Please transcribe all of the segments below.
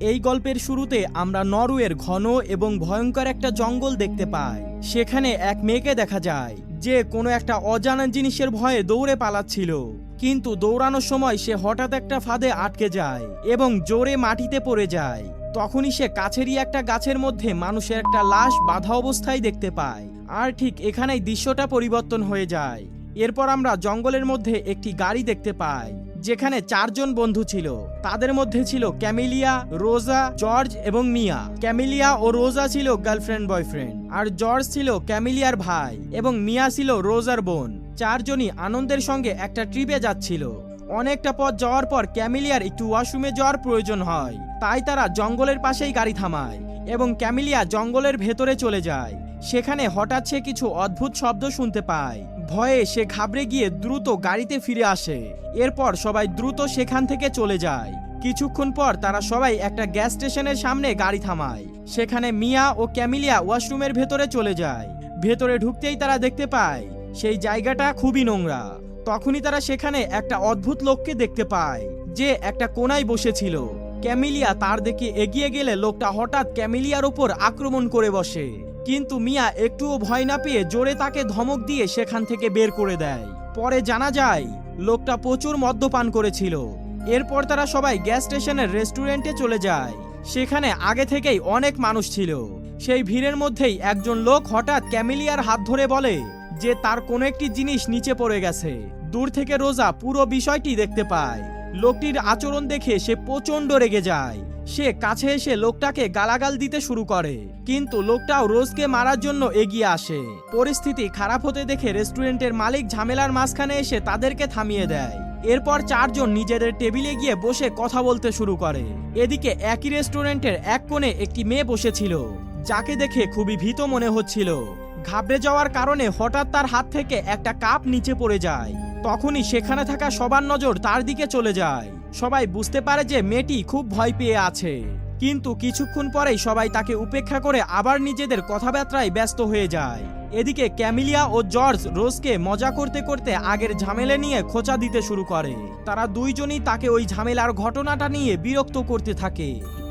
এই গল্পের শুরুতে আমরা নরওয়ের ঘন এবং ভয়ঙ্কর একটা জঙ্গল দেখতে পাই। সেখানে এক মেয়েকে দেখা যায় যে কোনো একটা অজানা জিনিসের ভয়ে দৌড়ে পালাচ্ছিল, কিন্তু দৌড়ানোর সময় সে হঠাৎ একটা ফাঁদে আটকে যায় এবং জোরে মাটিতে পড়ে যায়। তখনই সে কাছেরই একটা গাছের মধ্যে মানুষের একটা লাশ বাঁধা অবস্থায় দেখতে পায়। আর ঠিক এখানেই দৃশ্যটা পরিবর্তন হয়ে যায়। এরপর আমরা জঙ্গলের মধ্যে একটি গাড়ি দেখতে পাই যেখানে 4 জন বন্ধু ছিল। তাদের মধ্যে ছিল ক্যামেলিয়া, রোজা, জর্জ এবং মিয়া। ক্যামেলিয়া ও রোজা ছিল গার্লফ্রেন্ড বয়ফ্রেন্ড, আর জর্জ ছিল ক্যামেলিয়ার ভাই এবং মিয়া ছিল রোজার বোন। 4 জনই আনন্দের সঙ্গে একটা ট্রিপে যাচ্ছিল। অনেকটা পথ যাওয়ার পর ক্যামেলিয়ার একটু ওয়াশরুমে যাওয়ার প্রয়োজন হয়, তাই তারা জঙ্গলের পাশেই গাড়ি থামায় এবং ক্যামেলিয়া জঙ্গলের ভেতরে চলে যায়। সেখানে হঠাৎ সে কিছু অদ্ভুত শব্দ শুনতে পায়। ভয়ে সে ঘাবড়ে গিয়ে দ্রুত গাড়িতে ফিরে আসে। এরপর সবাই দ্রুত সেখান থেকে চলে যায়। কিছুক্ষণ পর তারা সবাই একটা গ্যাস স্টেশনের সামনে গাড়ি থামায়। সেখানে মিয়া ও ক্যামেলিয়া ওয়াশরুমের ভেতরে চলে যায়। ভেতরে ঢুকতেই তারা দেখতে পায় সেই জায়গাটা খুবই নোংরা। তখনই তারা সেখানে একটা অদ্ভুত লোককে দেখতে পায় যে একটা কোণায় বসেছিল। ক্যামেলিয়া তার দিকে এগিয়ে গেলে লোকটা হঠাৎ ক্যামেলিয়ার উপর আক্রমণ করে বসে, কিন্তু মিয়া একটুও ভয় না পেয়ে জোরে তাকে ধমক দিয়ে সেখান থেকে বের করে দেয়। পরে জানা যায় লোকটা প্রচুর মদ্যপান করেছিল। এরপর তারা সবাই গ্যাস স্টেশনের রেস্টুরেন্টে চলে যায়। সেখানে আগে থেকেই অনেক মানুষ ছিল। সেই ভিড়ের মধ্যেই একজন লোক হঠাৎ ক্যামেলিয়ার হাত ধরে বলে যে তার কোনো একটি জিনিস নিচে পড়ে গেছে। দূর থেকে রোজা পুরো বিষয়টি দেখতে পায়। লোকটির আচরণ দেখে সে প্রচণ্ড রেগে যায়। সে কাছে এসে লোকটাকে গালাগাল দিতে শুরু করে, কিন্তু লোকটাও রোজকে মারার জন্য এগিয়ে আসে। পরিস্থিতি খারাপ হতে দেখে রেস্টুরেন্টের মালিক ঝামেলার মাঝখানে এসে তাদেরকে থামিয়ে দেয়। এরপর 4 জন নিজেদের টেবিলে গিয়ে বসে কথা বলতে শুরু করে। এদিকে একই রেস্টুরেন্টের এক কোণে একটি মেয়ে বসেছিল, যাকে দেখে খুবই ভীত মনে হচ্ছিল। ঘাবড়ে যাওয়ার কারণে হঠাৎ তার হাত থেকে একটা কাপ নিচে পড়ে যায়। তখনই সেখানে থাকা সবার নজর তার দিকে চলে যায়। সবাই বুঝতে পারে যে মেয়েটি খুব ভয় পেয়ে আছে, কিন্তু কিছুক্ষণ পরেই সবাই তাকে উপেক্ষা করে আবার নিজেদের কথাবার্তায় ব্যস্ত হয়ে যায়। এদিকে ক্যামেলিয়া ও জর্জ রোজকে মজা করতে করতে আগের ঝামেলা নিয়ে খোঁচা দিতে শুরু করে। তারা দুইজনই তাকে ওই ঝামেলার ঘটনাটা নিয়ে বিরক্ত করতে থাকে।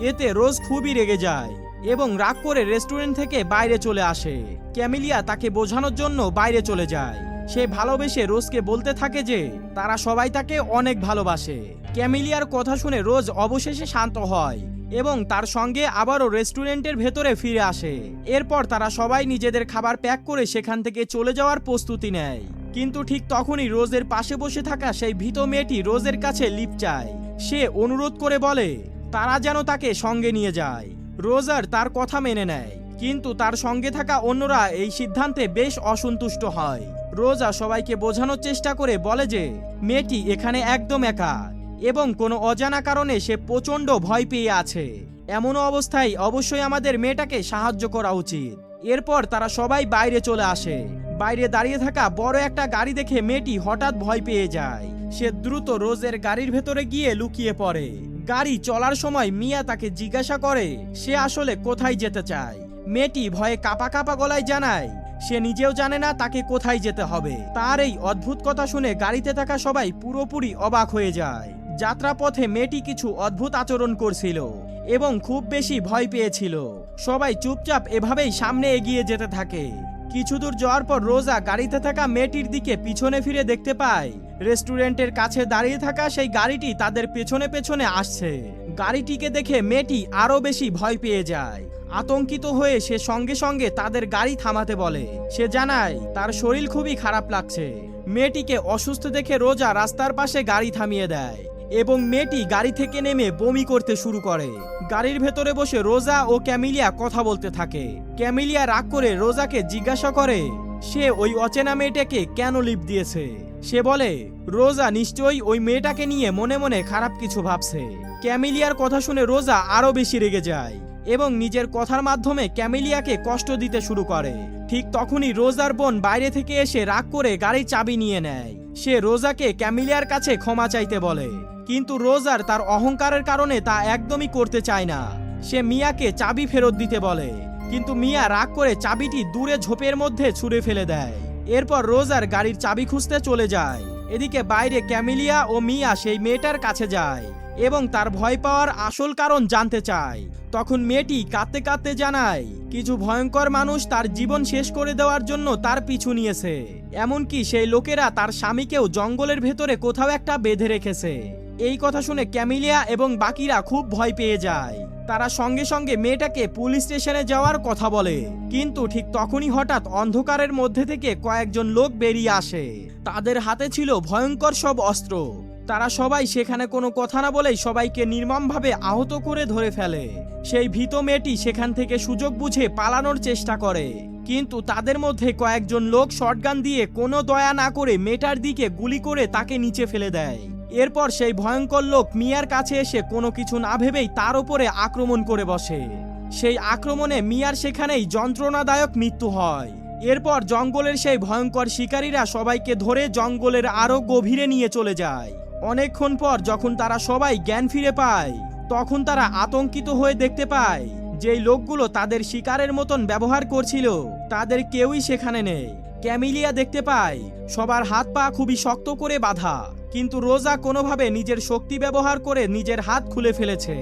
এতে রোজ খুবই রেগে যায় এবং রাগ করে রেস্টুরেন্ট থেকে বাইরে চলে আসে। ক্যামেলিয়া তাকে বোঝানোর জন্য বাইরে চলে যায়। সে ভালোবেসে রোজকে বলতে থাকে যে তারা সবাই তাকে অনেক ভালোবাসে। ক্যামেলিয়ার কথা শুনে রোজ অবশেষে শান্ত হয় এবং তার সঙ্গে আবারও রেস্টুরেন্টের ভেতরে ফিরে আসে। এরপর তারা সবাই নিজেদের খাবার প্যাক করে সেখান থেকে চলে যাওয়ার প্রস্তুতি নেয়। কিন্তু ঠিক তখনই রোজের পাশে বসে থাকা সেই ভীত মেয়েটি রোজের কাছে লিফট চায়। সে অনুরোধ করে বলে তারা যেন তাকে সঙ্গে নিয়ে যায়। রোজার তার কথা মেনে নেয়, কিন্তু তার সঙ্গে থাকা অন্যরা এই সিদ্ধান্তে বেশ অসন্তুষ্ট হয়। রোজা সবাইকে বোঝানোর চেষ্টা করে বলে যে মেয়েটি এখানে একদম একা এবং কোনো অজানা কারণে সে প্রচণ্ড ভয় পেয়ে আছে। এমন অবস্থায় অবশ্যই আমাদের মেয়েটাকে সাহায্য করা উচিত। এরপর তারা সবাই বাইরে চলে আসে। বাইরে দাঁড়িয়ে থাকা বড় একটা গাড়ি দেখে মেয়েটি হঠাৎ ভয় পেয়ে যায়। সে দ্রুত রোজের গাড়ির ভেতরে গিয়ে লুকিয়ে পড়ে। গাড়ি চলার সময় মিয়া তাকে জিজ্ঞাসা করে সে আসলে কোথায় যেতে চায়। মেয়েটি ভয়ে কাঁপা কাঁপা গলায় জানায় সে নিজেও জানে না তাকে কোথায় যেতে হবে। তার এই অদ্ভুত কথা শুনে গাড়িতে থাকা সবাই পুরোপুরি অবাক হয়ে যায়। যাত্রাপথে মেয়েটি কিছু অদ্ভুত আচরণ করছিল এবং খুব বেশি ভয় পেয়েছিল। সবাই চুপচাপ এভাবেই সামনে এগিয়ে যেতে থাকে। কিছু দূর যাওয়ার পর রোজা গাড়িতে থাকা মেয়েটির দিকে পিছনে ফিরে দেখতে পায় রেস্টুরেন্টের কাছে দাঁড়িয়ে থাকা সেই গাড়িটি তাদের পেছনে পেছনে আসছে। গাড়িটিকে দেখে মেয়েটি আরো বেশি ভয় পেয়ে যায়। আতঙ্কিত হয়ে সে সঙ্গে সঙ্গে তাদের গাড়ি থামাতে বলে। সে জানায় তার শরীর খুবই খারাপ লাগছে। মেয়েটিকে অসুস্থ দেখে রোজা রাস্তার পাশে গাড়ি থামিয়ে দেয় এবং মেয়েটি গাড়ি থেকে নেমে বমি করতে শুরু করে। গাড়ির ভেতরে বসে রোজা ও ক্যামেলিয়া কথা বলতে থাকে। ক্যামেলিয়া রাগ করে রোজাকে জিজ্ঞাসা করে সে ওই অচেনা মেয়েটাকে কেন লিফট দিয়েছে। সে বলে রোজা নিশ্চয়ই ওই মেয়েটাকে নিয়ে মনে মনে খারাপ কিছু ভাবছে। ক্যামেলিয়ার কথা শুনে রোজা আরো বেশি রেগে যায় এবং নিজের কথার মাধ্যমে ক্যামেলিয়াকে কষ্ট দিতে শুরু করে। ঠিক তখনই রোজার বোন বাইরে থেকে এসে রাগ করে গাড়ির চাবি নিয়ে নেয়। সে রোজাকে ক্যামেলিয়ার কাছে ক্ষমা চাইতে বলে, কিন্তু রোজার তার অহংকারের কারণে তা একদমই করতে চায় না। সে মিয়াকে চাবি ফেরত দিতে বলে, কিন্তু মিয়া রাগ করে চাবিটি দূরে ঝোপের মধ্যে ছুঁড়ে ফেলে দেয়। এরপর রোজার গাড়ির চাবি খুঁজতে চলে যায় এদিকে বাইরে ক্যামিলিয়া ও মিয়া সেই মেয়েটার কাছে যায় এবং তার ভয় পাওয়ার আসল কারণ জানতে চায়। তখন মেয়েটি কাঁদতে কাঁদতে জানায় কিছু ভয়ঙ্কর মানুষ তার জীবন শেষ করে দেওয়ার জন্য তার পিছু নিয়েছে, এমনকি সেই লোকেরা তার স্বামীকেও জঙ্গলের ভেতরে কোথাও একটা বেঁধে রেখেছে। এই কথা শুনে ক্যামিলিয়া এবং বাকিরা খুব ভয় পেয়ে যায়। তারা সঙ্গে সঙ্গে মেয়েটাকে পুলিশ স্টেশনে যাওয়ার কথা বলে, কিন্তু ঠিক তখনই হঠাৎ অন্ধকারের মধ্যে থেকে কয়েকজন লোক বেরিয়ে আসে। তাদের হাতে ছিল ভয়ঙ্কর সব অস্ত্র। তারা সবাই সেখানে কোনো কথা না বলেই সবাইকে নির্মমভাবে আহত করে ধরে ফেলে। সেই ভীত মেয়েটি সেখান থেকে সুযোগ বুঝে পালানোর চেষ্টা করে, কিন্তু তাদের মধ্যে কয়েকজন লোক শটগান দিয়ে কোনো দয়া না করে মেয়েটার দিকে গুলি করে তাকে নিচে ফেলে দেয়। এরপর সেই ভয়ঙ্কর লোক মিয়ার কাছে এসে কোনো কিছু না ভেবেই তার উপরে আক্রমণ করে বসে। সেই আক্রমণে মিয়ার সেখানেই যন্ত্রণাদায়ক মৃত্যু হয়। এরপর জঙ্গলের সেই ভয়ঙ্কর শিকারীরা সবাইকে ধরে জঙ্গলের আরো গভীরে নিয়ে চলে যায়। অনেকক্ষণ পর যখন তারা সবাই জ্ঞান ফিরে পায়, তখন তারা আতঙ্কিত হয়ে দেখতে পায় যেই লোকগুলো তাদের শিকারের মতন ব্যবহার করছিল তাদের কেউই সেখানে নেই। ক্যামিলিয়া দেখতে পায় সবার হাত পা খুবই শক্ত করে বাঁধা, কিন্তু রোজা কোনোভাবে নিজের শক্তি ব্যবহার করে নিজের হাত খুলে ফেলেছে।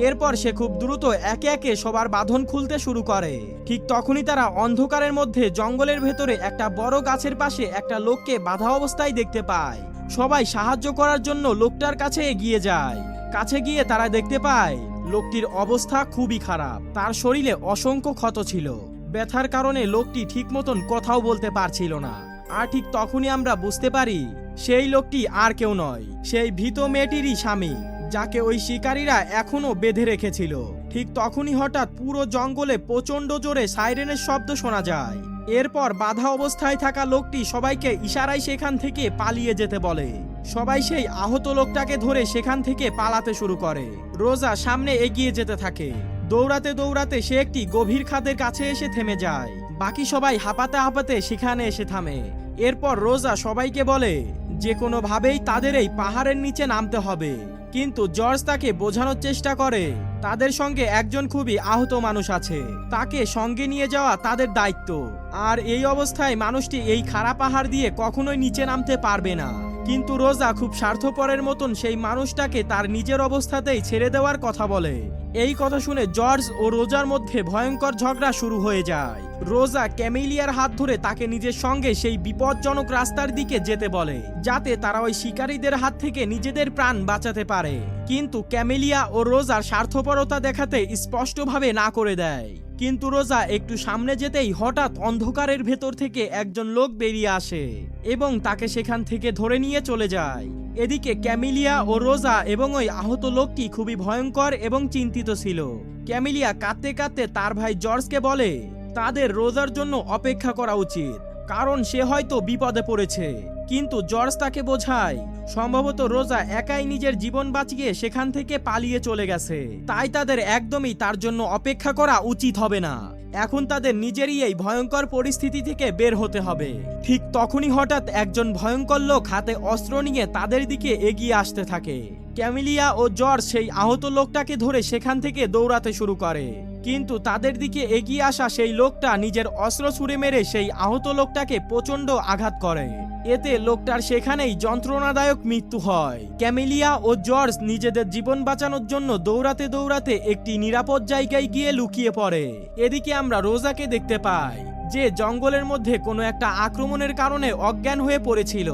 এরপর সে খুব দ্রুত একে একে সবার বাঁধন খুলতে শুরু করে। ঠিক তখনই তারা অন্ধকারের মধ্যে জঙ্গলের ভেতরে একটা বড় গাছের পাশে একটা লোককে বাঁধা অবস্থায় দেখতে পায়। সবাই সাহায্য করার জন্য লোকটার কাছে এগিয়ে যায়। কাছে গিয়ে তারা দেখতে পায় লোকটির অবস্থা খুবই খারাপ। তার শরীরে অসংখ্য ক্ষত ছিল। ব্যথার কারণে লোকটি ঠিক মতন কথাও বলতে পারছিল না। আর ঠিক তখনই আমরা বুঝতে পারি সেই লোকটি আর কেউ নয়, সেই ভীত মেয়েটিরই স্বামী, যাকে ওই শিকারীরা এখনো বেঁধে রেখেছিল। ঠিক তখনই হঠাৎ পুরো জঙ্গলে প্রচন্ড জোরে সাইরেনের শব্দ শোনা যায়। এরপর বাধা অবস্থায় থাকা লোকটি সবাইকে ইশারায় সেখান থেকে পালিয়ে যেতে বলে। সবাই সেই আহত লোকটাকে ধরে সেখান থেকে পালাতে শুরু করে। রোজা সামনে এগিয়ে যেতে থাকে। দৌড়াতে দৌড়াতে সে একটি গভীর খাদের কাছে এসে থেমে যায়। বাকি সবাই হাঁপাতে হাঁপাতে সেখানে এসে থামে। এরপর রোজা সবাইকে বলে যে কোনোভাবেই তাদের এই পাহাড়ের নিচে নামতে হবে, কিন্তু জর্জ তাকে বোঝানোর চেষ্টা করে তাদের সঙ্গে একজন খুবই আহত মানুষ আছে, তাকে সঙ্গে নিয়ে যাওয়া তাদের দায়িত্ব। আর এই অবস্থায় মানুষটি এই খাড়া পাহাড় দিয়ে কখনোই নিচে নামতে পারবে না। কিন্তু রোজা খুব স্বার্থপরের মতন সেই মানুষটাকে তার নিজের অবস্থাতেই ছেড়ে দেওয়ার কথা বলে। এই কথা শুনে জর্জ ও রোজার মধ্যে ভয়ঙ্কর ঝগড়া শুরু হয়ে যায়। রোজা ক্যামিলিয়ার হাত ধরে তাকে নিজের সঙ্গে সেই বিপজ্জনক রাস্তার দিকে যেতে বলে, যাতে তারা ওই শিকারীদের হাত থেকে নিজেদের প্রাণ বাঁচাতে পারে। কিন্তু ক্যামিলিয়া ও রোজার স্বার্থপরতা দেখাতে স্পষ্টভাবে না করে দেয়। কিন্তু রোজা একটু সামনে যেতেই হঠাৎ অন্ধকারের ভেতর থেকে একজন লোক বেরিয়ে আসে এবং তাকে সেখান থেকে ধরে নিয়ে চলে যায়। এদিকে ক্যামিলিয়া ও রোজা এবং ওই আহত লোকটি খুবই ভয়ঙ্কর এবং চিন্তিত ছিল। ক্যামিলিয়া কাঁদতে কাঁদতে তার ভাই জর্জকে বলে তাদের রোজার জন্য অপেক্ষা করা উচিত, কারণ সে হয়তো বিপদে পড়েছে। কিন্তু জর্জ তাকে বোঝায় সম্ভবত রোজা একাই নিজের জীবন বাঁচিয়ে সেখান থেকে পালিয়ে চলে গেছে, তাই তাদের একদমই তার জন্য অপেক্ষা করা উচিত হবে না। এখন তাদের নিজেরই এই ভয়ঙ্কর পরিস্থিতি থেকে বের হতে হবে। ঠিক তখনই হঠাৎ একজন ভয়ঙ্কর লোক হাতে অস্ত্র নিয়ে তাদের দিকে এগিয়ে আসতে থাকে। ক্যামিলিয়া ও জর্জ সেই আহত লোকটাকে ধরে সেখান থেকে দৌড়াতে শুরু করে, কিন্তু তাদের দিকে এগিয়ে আসা সেই লোকটা নিজের অস্ত্র ছুঁড়ে মেরে সেই আহত লোকটাকে প্রচন্ড আঘাত করে। এতে লোকটার সেখানেই যন্ত্রণাদায়ক মৃত্যু হয়। ক্যামিলিয়া ও জর্জ নিজেদের জীবন বাঁচানোর জন্য দৌড়াতে দৌড়াতে একটি নিরাপদ জায়গায় গিয়ে লুকিয়ে পড়ে। এদিকে আমরা রোজাকে দেখতে পাই যে জঙ্গলের মধ্যে কোনো একটা আক্রমণের কারণে অজ্ঞান হয়ে পড়েছিল।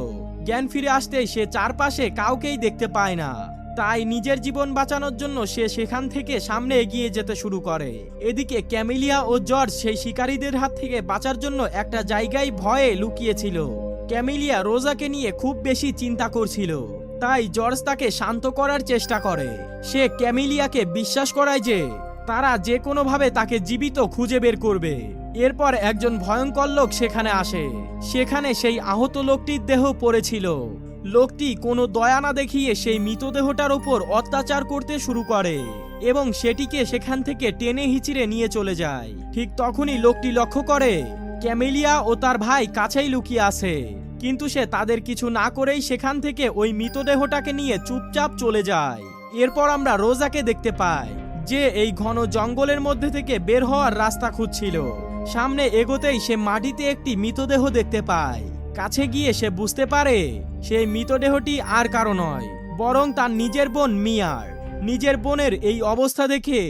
জ্ঞান ফিরে আসতেই সে চারপাশে কাউকেই দেখতে পায় না, তাই নিজের জীবন বাঁচানোর জন্য সে সেখান থেকে সামনে এগিয়ে যেতে শুরু করে। এদিকে ক্যামিলিয়া ও জর্জ সেই শিকারীদের হাত থেকে বাঁচার জন্য একটা জায়গায় ভয়ে লুকিয়েছিল। ক্যামিলিয়া রোজাকে নিয়ে খুব বেশি চিন্তা করছিল, তাই জর্জ তাকে শান্ত করার চেষ্টা করে। সে ক্যামিলিয়াকে বিশ্বাস করায় যে তারা যে কোনোভাবে তাকে জীবিত খুঁজে বের করবে। এরপর একজন ভয়ঙ্কর লোক সেখানে আসে। সেখানে সেই আহত লোকটির দেহ পড়েছিল। লোকটি কোনো দয়া না দেখিয়ে সেই মৃতদেহটার উপর অত্যাচার করতে শুরু করে এবং সেটিকে সেখান থেকে টেনে হিঁচড়ে নিয়ে চলে যায়। ঠিক তখনই লোকটি লক্ষ্য করে ক্যামিলিয়া ও তার ভাই কাছেই লুকিয়ে আছে, কিন্তু সে তাদের কিছু না করেই সেখান থেকে ওই মৃতদেহটাকে নিয়ে চুপচাপ চলে যায়। এরপর আমরা রোজাকে দেখতে পাই যে এই ঘন জঙ্গলের মধ্যে থেকে বের হওয়ার রাস্তা খুঁজছিল। সামনে এগোতেই সে মাটিতে একটি মৃতদেহ দেখতে পায়। কাছে গিয়ে সে বুঝতে পারে সেই মৃতদেহটি আর কারো নয়, বরং তার নিজের বোন মিয়ার। নিজের বোনের এই অবস্থা দেখে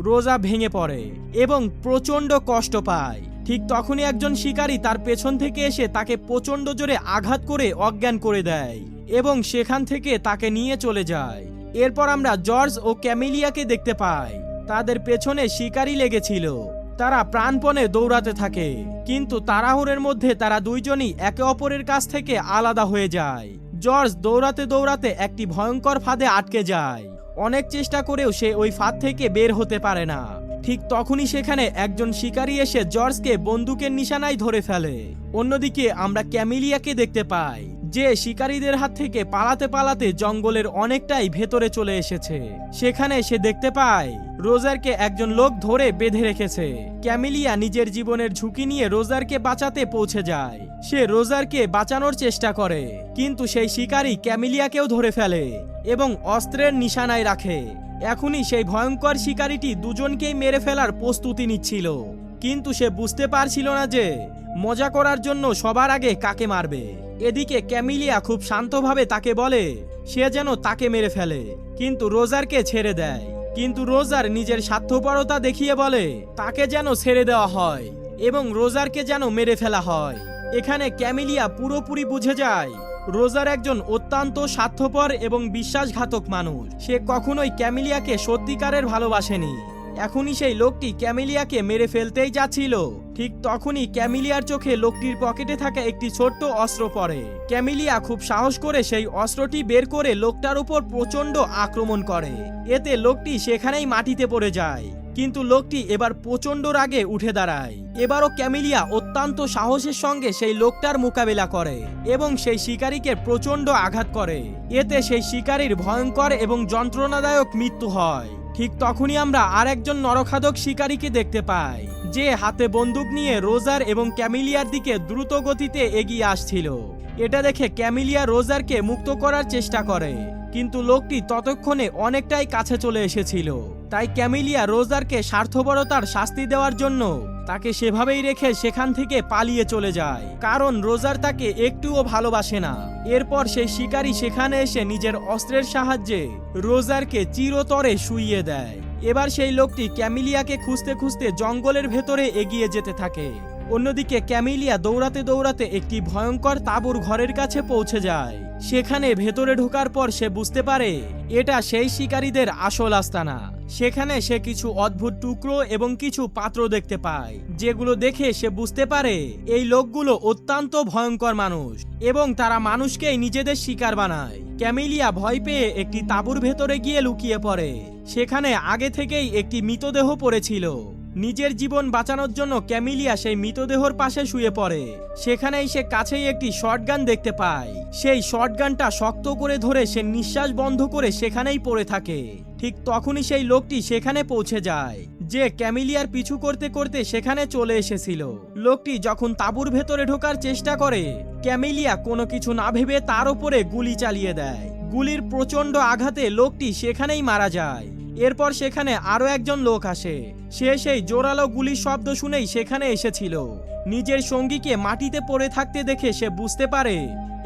রোজা ভেঙে পড়ে এবং প্রচণ্ড কষ্ট পায়। ঠিক তখনই একজন শিকারী তার পেছন থেকে এসে তাকে প্রচণ্ড জোরে আঘাত করে অজ্ঞান করে দেয় এবং সেখান থেকে তাকে নিয়ে চলে যায়। এরপর আমরা জর্জ ও ক্যামিলিয়াকে দেখতে পাই। তাদের পেছনে শিকারী লেগেছিল। তারা প্রাণপণে দৌড়াতে থাকে, কিন্তু তাড়াহুড়োর মধ্যে তারা দুইজনই একে অপরের কাছ থেকে আলাদা হয়ে যায়। জর্জ দৌড়াতে দৌড়াতে একটি ভয়ঙ্কর ফাঁদে আটকে যায়। অনেক চেষ্টা করেও সে ওই ফাঁদ থেকে বের হতে পারে না। ঠিক তখনই সেখানে একজন শিকারী এসে জর্জকে বন্দুকের নিশানায় ধরে ফেলে। অন্যদিকে আমরা ক্যামিলিয়াকে দেখতে পাই, যে শিকারীদের হাত থেকে পালাতে পালাতে জঙ্গলের অনেকটাই ভেতরে চলে এসেছে। সেখানে সে দেখতে পায় রোজারকে একজন লোক ধরে বেঁধে রেখেছে। ক্যামিলিয়া নিজের জীবনের ঝুঁকি নিয়ে রোজারকে বাঁচাতে পৌঁছে যায়। সে রোজারকে বাঁচানোর চেষ্টা করে, কিন্তু সেই শিকারী ক্যামিলিয়াকেও ধরে ফেলে এবং অস্ত্রের নিশানায় রাখে। এখনই সেই ভয়ঙ্কর শিকারীটি দুজনকেই মেরে ফেলার প্রস্তুতি নিচ্ছিল, কিন্তু সে বুঝতে পারছিল না যে মজা করার জন্য সবার আগে কাকে মারবে। এদিকে ক্যামিলিয়া খুব শান্তভাবে তাকে বলে সে যেন তাকে মেরে ফেলে, কিন্তু রোজারকে ছেড়ে দেয়। কিন্তু রোজার নিজের স্বার্থপরতা দেখিয়ে বলে তাকে যেন ছেড়ে দেওয়া হয় এবং রোজারকে যেন মেরে ফেলা হয়। এখানে ক্যামিলিয়া পুরোপুরি বুঝে যায় রোজার একজন অত্যন্ত স্বার্থপর এবং বিশ্বাসঘাতক মানুষ। সে কখনোই ক্যামিলিয়াকে সত্যিকারের ভালোবাসেনি। এখনই সেই লোকটি ক্যামিলিয়াকে মেরে ফেলতেই যাচ্ছিল। ঠিক তখনই ক্যামিলিয়ার চোখে লোকটির পকেটে থাকা একটি ছোট্ট অস্ত্র পড়ে। ক্যামিলিয়া খুব সাহস করে সেই অস্ত্রটি বের করে লোকটার উপর প্রচণ্ড আক্রমণ করে। এতে লোকটি সেখানেই মাটিতে পড়ে যায়, কিন্তু লোকটি এবার প্রচণ্ড রাগে উঠে দাঁড়ায়। এবারও ক্যামিলিয়া অত্যন্ত সাহসের সঙ্গে সেই লোকটার মোকাবেলা করে এবং সেই শিকারীকে প্রচণ্ড আঘাত করে। এতে সেই শিকারীর ভয়ঙ্কর এবং যন্ত্রণাদায়ক মৃত্যু হয়। ঠিক তখনই আমরা আরেকজন নরখাদক শিকারীকে দেখতে পাই, যে হাতে বন্দুক নিয়ে রোজার এবং ক্যামিলিয়ার দিকে দ্রুত গতিতে এগিয়ে আসছিল। এটা দেখে ক্যামিলিয়া রোজারকে মুক্ত করার চেষ্টা করে, কিন্তু লোকটি ততক্ষণে অনেকটাই কাছে চলে এসেছিল। তাই ক্যামিলিয়া রোজারকে স্বার্থপরতার শাস্তি দেওয়ার জন্য তাকে সেভাবেই রেখে সেখান থেকে পালিয়ে চলে যায়, কারণ রোজার তাকে একটুও ভালোবাসে না। এরপর সেই শিকারী সেখানে এসে নিজের অস্ত্রের সাহায্যে রোজারকে চিরতরে শুইয়ে দেয়। এবার সেই লোকটি ক্যামিলিয়াকে খুঁজতে খুঁজতে জঙ্গলের ভেতরে এগিয়ে যেতে থাকে। অন্যদিকে ক্যামিলিয়া দৌড়াতে দৌড়াতে একটি ভয়ঙ্কর তাঁবুর ঘরের কাছে পৌঁছে যায়। সেখানে ভেতরে ঢোকার পর সে বুঝতে পারে এটা সেই শিকারীদের আসল আস্তানা। সেখানে সে কিছু অদ্ভুত টুকরো এবং কিছু পাত্র দেখতে পায়, যেগুলো দেখে সে বুঝতে পারে এই লোকগুলো অত্যন্ত ভয়ঙ্কর মানুষ এবং তারা মানুষকেই নিজেদের শিকার বানায়। ক্যামিলিয়া ভয় পেয়ে একটি তাঁবুর ভেতরে গিয়ে লুকিয়ে পড়ে। সেখানে আগে থেকেই একটি মৃতদেহ পড়েছিল। নিজের জীবন বাঁচানোর জন্য ক্যামিলিয়া সেই মৃতদেহর পাশে শুয়ে পড়ে। সেখানেই সে কাছেই একটি শটগান দেখতে পায়। সেই শটগানটা শক্ত করে ধরে সে নিঃশ্বাস বন্ধ করে সেখানেই পড়ে থাকে। ঠিক তখনই সেই লোকটি সেখানে পৌঁছে যায়, যে ক্যামিলিয়ার পিছু করতে করতে সেখানে চলে এসেছিল। লোকটি যখন তাঁবুর ভেতরে ঢোকার চেষ্টা করে, ক্যামিলিয়া কোনো কিছু না ভেবে তার উপরে গুলি চালিয়ে দেয়। গুলির প্রচণ্ড আঘাতে লোকটি সেখানেই মারা যায়। এরপর সেখানে আরো একজন লোক আসে। সে সেই জোরালো গুলির শব্দ শুনেই সেখানে এসেছিল। নিজের সঙ্গীকে মাটিতে পড়ে থাকতে দেখে সে বুঝতে পারে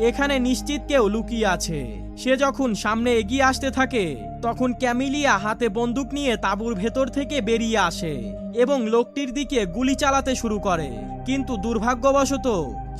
এখানে নিশ্চিত কেউ লুকিয়ে আছে। সে যখন সামনে এগিয়ে আসতে থাকে, তখন ক্যামিলিয়া হাতে বন্দুক নিয়ে তাঁবুর ভেতর থেকে বেরিয়ে আসে এবং লোকটির দিকে গুলি চালাতে শুরু করে। কিন্তু দুর্ভাগ্যবশত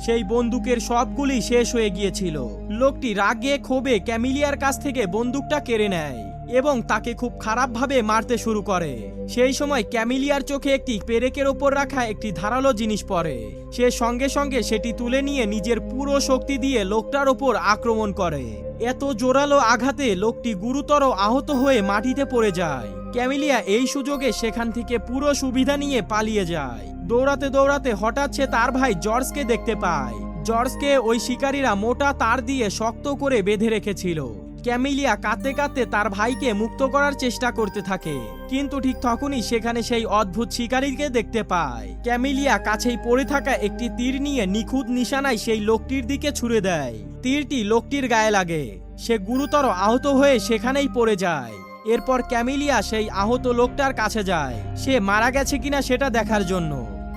সেই বন্দুকের সব গুলি শেষ হয়ে গিয়েছিল। লোকটি রাগে ক্ষোভে ক্যামিলিয়ার কাছ থেকে বন্দুকটা কেড়ে নেয় এবং তাকে খুব খারাপভাবে মারতে শুরু করে। সেই সময় ক্যামিলিয়ার চোখে একটি পেরেকের ওপর রাখা একটি ধারালো জিনিস পড়ে। সে সঙ্গে সঙ্গে সেটি তুলে নিয়ে নিজের পুরো শক্তি দিয়ে লোকটার ওপর আক্রমণ করে। এত জোরালো আঘাতে লোকটি গুরুতর আহত হয়ে মাটিতে পড়ে যায়। ক্যামিলিয়া এই সুযোগে সেখান থেকে পুরো সুবিধা নিয়ে পালিয়ে যায়। দৌড়াতে দৌড়াতে হঠাৎ সে তার ভাই জর্জকে দেখতে পায়। জর্জকে ওই শিকারীরা মোটা তার দিয়ে শক্ত করে বেঁধে রেখেছিল। ক্যামিলিয়া কাঁদতে কাঁদতে তার ভাইকে মুক্ত করার চেষ্টা করতে থাকে, কিন্তু ঠিক তখনই সেখানে সেই অদ্ভুত শিকারীকে দেখতে পায়। ক্যামিলিয়া কাছেই পড়ে থাকা একটি তীর নিয়ে নিখুঁত নিশানায় সেই লোকটির দিকে ছুড়ে দেয়। তীরটি লোকটির গায়ে লাগে। সে গুরুতর আহত হয়ে সেখানেই পড়ে যায়। এরপর ক্যামিলিয়া সেই আহত লোকটার কাছে যায়, সে মারা গেছে কিনা সেটা দেখার জন্য।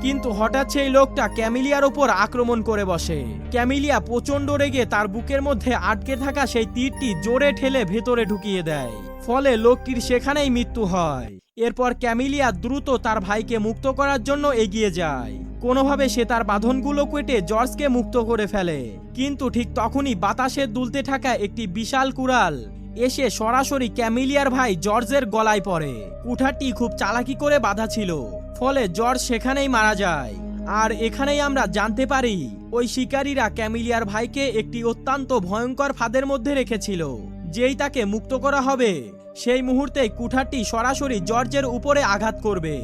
কিন্তু হঠাৎ সেই লোকটা ক্যামিলিয়ার ওপর আক্রমণ করে বসে। ক্যামিলিয়া প্রচন্ড রেগে তার বুকের মধ্যে আটকে থাকা সেই তীরটি জোরে ঠেলে ভেতরে ঢুকিয়ে দেয়, ফলে লোকটির সেখানেই মৃত্যু হয়। এরপর ক্যামিলিয়া দ্রুত তার ভাইকে মুক্ত করার জন্য এগিয়ে যায়। কোনোভাবে সে তার বাঁধনগুলো কেটে জর্জকে মুক্ত করে ফেলে, কিন্তু ঠিক তখনই বাতাসে দুলতে থাকা একটি বিশাল কুড়াল এসে সরাসরি ক্যামিলিয়ার ভাই জর্জের গলায় পড়ে। কুঠারটি খুব চালাকি করে বাঁধা ছিল, ফলে জর্জ সেখানেই মারা যায়। আর এখানেই আমরা জানতে পারি ওই শিকারীরা ক্যামিলিয়ার ভাইকে একটি অত্যন্ত ভয়ঙ্কর ফাঁদের মধ্যে রেখেছিল। যেই তাকে মুক্ত করা হবে সেই মুহূর্তেই কুঠারটি সরাসরি জর্জের উপরে আঘাত করবে,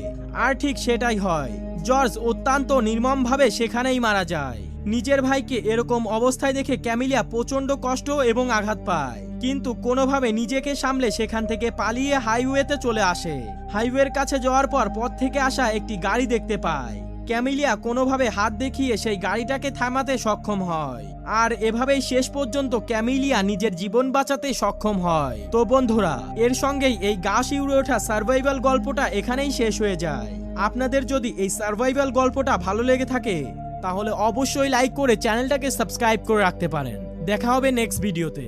আর ঠিক সেটাই হয়। জর্জ অত্যন্ত নির্মমভাবে সেখানেই মারা যায়। নিজের ভাইকে এরকম অবস্থায় দেখে ক্যামিলিয়া প্রচন্ড কষ্ট এবং আঘাত পায়, কিন্তু কোনোভাবে নিজেকে সামলে সেখান থেকে পালিয়ে হাইওয়েতে চলে আসে। হাইওয়ের কাছে যাওয়ার পর পথ থেকে আসা একটি গাড়ি দেখতে পায়। ক্যামিলিয়া কোনোভাবে হাত দেখিয়ে সেই গাড়িটাকে থামাতে সক্ষম হয়, আর এভাবেই শেষ পর্যন্ত ক্যামিলিয়া নিজের জীবন বাঁচাতে সক্ষম হয়। তো বন্ধুরা, এর সঙ্গেই এই গা শিউরে ওঠা সার্ভাইভাল গল্পটা এখানেই শেষ হয়ে যায়। আপনাদের যদি এই সার্ভাইভাল গল্পটা ভালো লেগে থাকে তাহলে অবশ্যই লাইক করে চ্যানেলটাকে সাবস্ক্রাইব করে রাখতে পারেন। দেখা হবে নেক্সট ভিডিওতে।